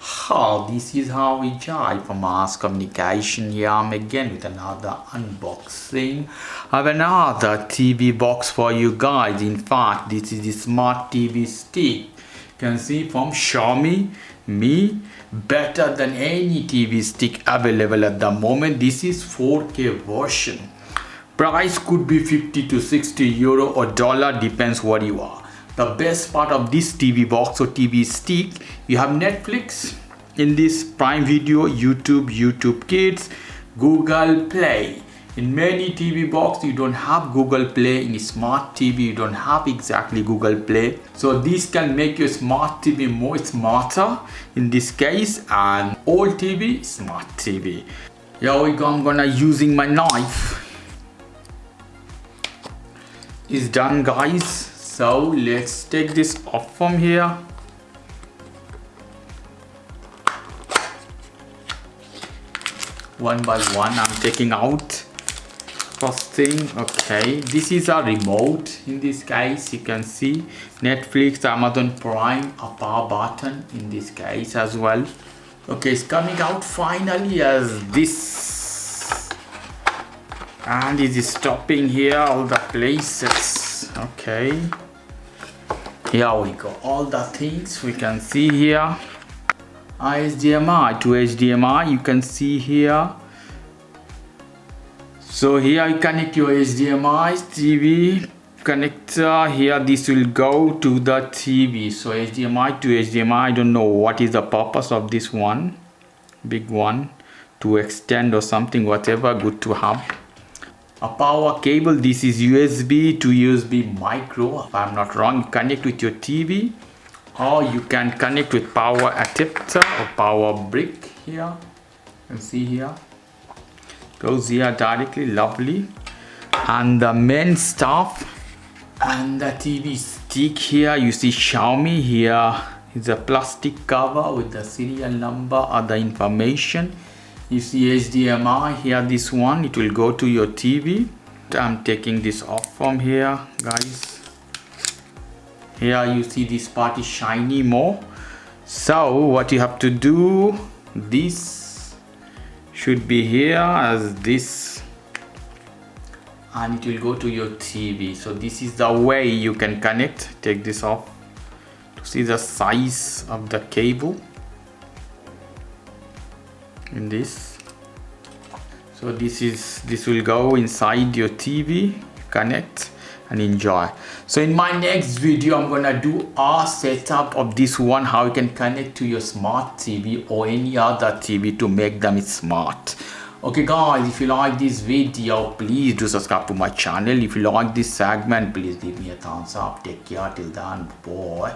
This is how we jive for mass communication. Here I'm again with another unboxing of another TV box for you guys. In fact, this is the Smart TV Stick. You can see from Xiaomi Mi, better than any TV stick available at the moment. This is 4K version. Price could be 50 to 60 euro or dollar, depends what you are. The best part of this TV box or TV stick, you have Netflix in this, Prime Video, YouTube Kids, Google Play. In many TV box you don't have Google Play. In Smart TV you don't have exactly Google Play. So this can make your Smart TV more smarter in this case, and old TV, Smart TV. Here we go. I'm gonna using my knife. It's done, guys. So let's take this off from here. One by one I'm taking out. First thing, okay, this is a remote. In this case you can see Netflix, Amazon Prime, a power button in this case as well. Okay, it's coming out finally as this, and it is stopping here all the places. Okay, here we go, all the things we can see here. HDMI to HDMI, you can see here. So here you connect your HDMI TV connector. Here this will go to the TV. So HDMI to HDMI, I don't know what is the purpose of this one, big one, to extend or something, whatever, good to have. A power cable, this is USB to USB micro, if I'm not wrong. You connect with your TV, or you can connect with power adapter or power brick. Here you can see here, goes here directly, lovely. And the main stuff and the TV stick, here you see Xiaomi. Here is a plastic cover with the serial number or the information. You see HDMI here, this one, it will go to your TV. I'm taking this off from here, guys. Here you see this part is shiny more. So what you have to do, this should be here as this, and it will go to your TV. So this is the way you can connect. Take this off to see the size of the cable in this. So this will go inside your TV, connect and enjoy. So in my next video I'm gonna do a setup of this one, how you can connect to your Smart TV or any other TV to make them smart. Okay guys, if you like this video, please do subscribe to my channel. If you like this segment, please give me a thumbs up. Take care till then, bye.